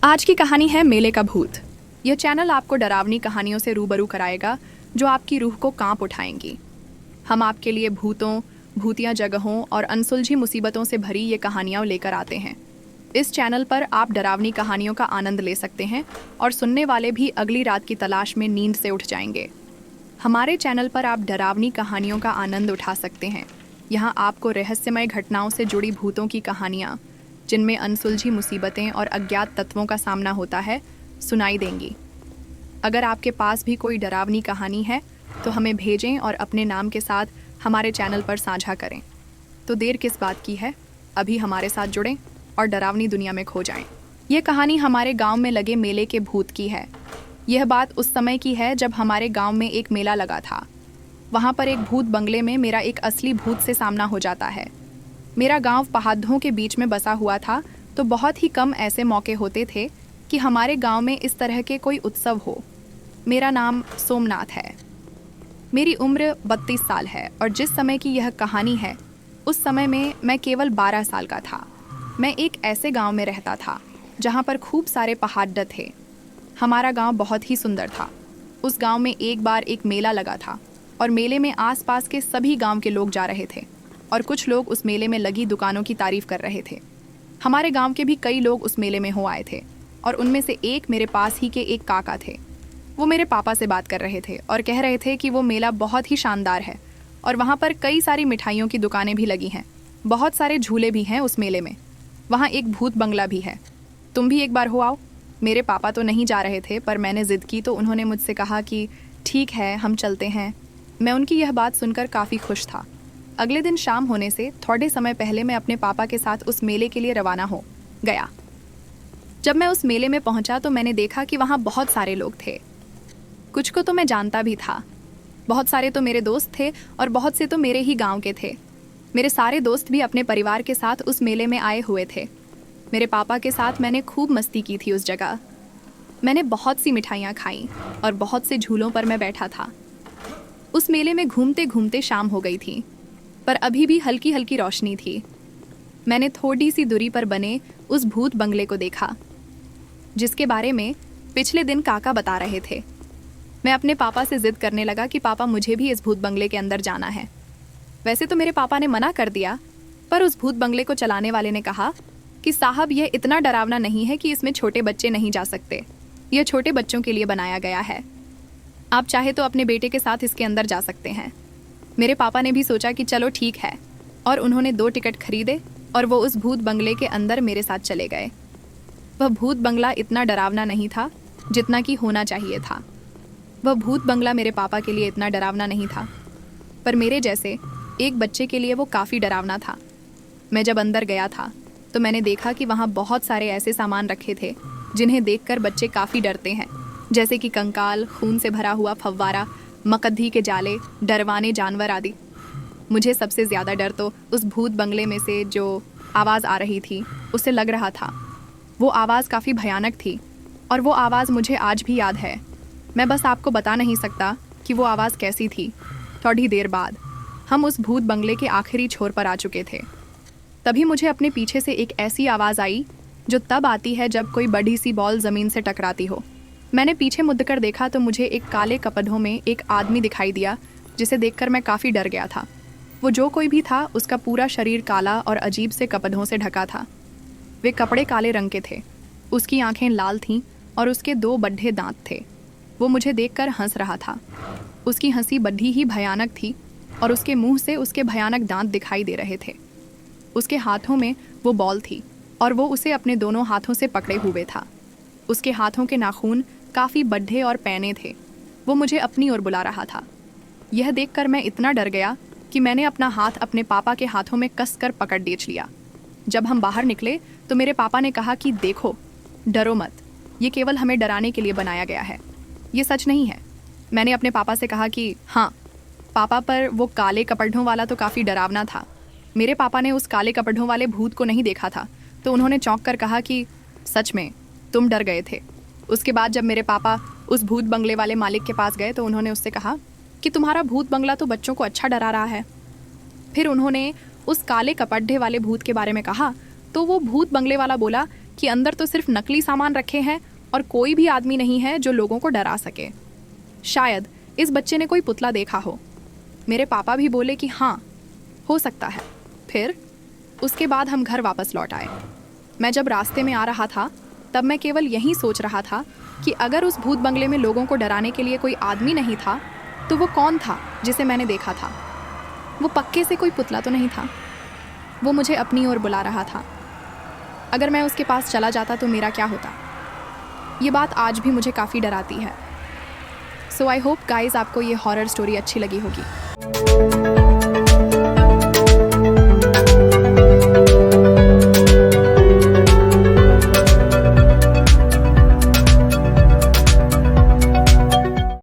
आज की कहानी है मेले का भूत। यह चैनल आपको डरावनी कहानियों से रूबरू कराएगा जो आपकी रूह को कांप उठाएंगी। हम आपके लिए भूतों, भूतिया जगहों और अनसुलझी मुसीबतों से भरी ये कहानियाँ लेकर आते हैं। इस चैनल पर आप डरावनी कहानियों का आनंद ले सकते हैं और सुनने वाले भी अगली रात की तलाश में नींद से उठ जाएंगे। हमारे चैनल पर आप डरावनी कहानियों का आनंद उठा सकते हैं। यहाँ आपको रहस्यमय घटनाओं से जुड़ी भूतों की कहानियाँ, जिनमें अनसुलझी मुसीबतें और अज्ञात तत्वों का सामना होता है, सुनाई देंगी। अगर आपके पास भी कोई डरावनी कहानी है तो हमें भेजें और अपने नाम के साथ हमारे चैनल पर साझा करें। तो देर किस बात की है, अभी हमारे साथ जुड़ें और डरावनी दुनिया में खो जाएं। यह कहानी हमारे गांव में लगे मेले के भूत की है। यह बात उस समय की है जब हमारे गांव में एक मेला लगा था। वहाँ पर एक भूत बंगले में मेरा एक असली भूत से सामना हो जाता है। मेरा गांव पहाड़ों के बीच में बसा हुआ था, तो बहुत ही कम ऐसे मौके होते थे कि हमारे गांव में इस तरह के कोई उत्सव हो। मेरा नाम सोमनाथ है। मेरी उम्र 32 साल है और जिस समय की यह कहानी है उस समय में मैं केवल 12 साल का था। मैं एक ऐसे गांव में रहता था जहां पर खूब सारे पहाड़ थे। हमारा गांव बहुत ही सुंदर था। उस गांव में एक बार एक मेला लगा था और मेले में आसपास के सभी गांव के लोग जा रहे थे और कुछ लोग उस मेले में लगी दुकानों की तारीफ कर रहे थे। हमारे गांव के भी कई लोग उस मेले में हो आए थे और उनमें से एक मेरे पास ही के एक काका थे। वो मेरे पापा से बात कर रहे थे और कह रहे थे कि वो मेला बहुत ही शानदार है और वहाँ पर कई सारी मिठाइयों की दुकानें भी लगी हैं। बहुत सारे झूले भी हैं उस मेले में। वहाँ एक भूत बंगला भी है। तुम भी एक बार हो आओ। मेरे पापा तो नहीं जा रहे थे, पर मैंने ज़िद की तो उन्होंने मुझसे कहा कि ठीक है, हम चलते हैं। मैं उनकी यह बात सुनकर काफ़ी खुश था। अगले दिन शाम होने से थोड़े समय पहले मैं अपने पापा के साथ उस मेले के लिए रवाना हो गया। जब मैं उस मेले में पहुंचा तो मैंने देखा कि वहां बहुत सारे लोग थे। कुछ को तो मैं जानता भी था, बहुत सारे तो मेरे दोस्त थे और बहुत से तो मेरे ही गांव के थे। मेरे सारे दोस्त भी अपने परिवार के साथ उस मेले में आए हुए थे। मेरे पापा के साथ मैंने खूब मस्ती की थी उस जगह। मैंने बहुत सी मिठाइयाँ खाई और बहुत से झूलों पर मैं बैठा था। उस मेले में घूमते घूमते शाम हो गई थी, पर अभी भी हल्की हल्की रोशनी थी। मैंने थोड़ी सी दूरी पर बने उस भूत बंगले को देखा, जिसके बारे में पिछले दिन काका बता रहे थे। मैं अपने पापा से जिद करने लगा कि पापा, मुझे भी इस भूत बंगले के अंदर जाना है। वैसे तो मेरे पापा ने मना कर दिया, पर उस भूत बंगले को चलाने वाले ने कहा कि साहब, यह इतना डरावना नहीं है कि इसमें छोटे बच्चे नहीं जा सकते। यह छोटे बच्चों के लिए बनाया गया है। आप चाहे तो अपने बेटे के साथ इसके अंदर जा सकते हैं। मेरे पापा ने भी सोचा कि चलो ठीक है, और उन्होंने 2 टिकट खरीदे और वो उस भूत बंगले के अंदर मेरे साथ चले गए। वह भूत बंगला इतना डरावना नहीं था जितना कि होना चाहिए था। वह भूत बंगला मेरे पापा के लिए इतना डरावना नहीं था, पर मेरे जैसे एक बच्चे के लिए वो काफ़ी डरावना था। मैं जब अंदर गया था तो मैंने देखा कि वहाँ बहुत सारे ऐसे सामान रखे थे जिन्हें देखकर बच्चे काफ़ी डरते हैं, जैसे कि कंकाल, खून से भरा हुआ फव्वारा, मकद्दी के जाले, डरवाने जानवर आदि। मुझे सबसे ज़्यादा डर तो उस भूत बंगले में से जो आवाज़ आ रही थी उससे लग रहा था। वो आवाज़ काफ़ी भयानक थी और वो आवाज़ मुझे आज भी याद है। मैं बस आपको बता नहीं सकता कि वो आवाज़ कैसी थी। थोड़ी देर बाद हम उस भूत बंगले के आखिरी छोर पर आ चुके थे। तभी मुझे अपने पीछे से एक ऐसी आवाज़ आई जो तब आती है जब कोई बड़ी सी बॉल ज़मीन से टकराती हो। मैंने पीछे मुड़कर देखा तो मुझे एक काले कपड़ों में एक आदमी दिखाई दिया, जिसे देखकर मैं काफ़ी डर गया था। वो जो कोई भी था, उसका पूरा शरीर काला और अजीब से कपड़ों से ढका था। वे कपड़े काले रंग के थे, उसकी आंखें लाल थीं और उसके 2 बड्ढे दांत थे। वो मुझे देखकर हंस रहा था। उसकी हंसी बड़ी ही भयानक थी और उसके मुंह से उसके भयानक दांत दिखाई दे रहे थे। उसके हाथों में वो बॉल थी और वो उसे अपने दोनों हाथों से पकड़े हुए था। उसके हाथों के नाखून काफ़ी बड्ढे और पैने थे। वो मुझे अपनी ओर बुला रहा था। यह देखकर मैं इतना डर गया कि मैंने अपना हाथ अपने पापा के हाथों में कसकर पकड़ देच लिया। जब हम बाहर निकले तो मेरे पापा ने कहा कि देखो, डरो मत, ये केवल हमें डराने के लिए बनाया गया है, ये सच नहीं है। मैंने अपने पापा से कहा कि हाँ पापा, पर वो काले कपड़ों वाला तो काफ़ी डरावना था। मेरे पापा ने उस काले कपड़ों वाले भूत को नहीं देखा था, तो उन्होंने चौंक कर कहा कि सच में तुम डर गए थे। उसके बाद जब मेरे पापा उस भूत बंगले वाले मालिक के पास गए तो उन्होंने उससे कहा कि तुम्हारा भूत बंगला तो बच्चों को अच्छा डरा रहा है। फिर उन्होंने उस काले कपड़े वाले भूत के बारे में कहा तो वो भूत बंगले वाला बोला कि अंदर तो सिर्फ नकली सामान रखे हैं और कोई भी आदमी नहीं है जो लोगों को डरा सके। शायद इस बच्चे ने कोई पुतला देखा हो। मेरे पापा भी बोले कि हाँ, हो सकता है। फिर उसके बाद हम घर वापस लौट आए। मैं जब रास्ते में आ रहा था तब मैं केवल यही सोच रहा था कि अगर उस भूत बंगले में लोगों को डराने के लिए कोई आदमी नहीं था तो वो कौन था जिसे मैंने देखा था। वो पक्के से कोई पुतला तो नहीं था। वो मुझे अपनी ओर बुला रहा था। अगर मैं उसके पास चला जाता तो मेरा क्या होता। ये बात आज भी मुझे काफ़ी डराती है। सो आई होप गाइज आपको ये हॉरर स्टोरी अच्छी लगी होगी।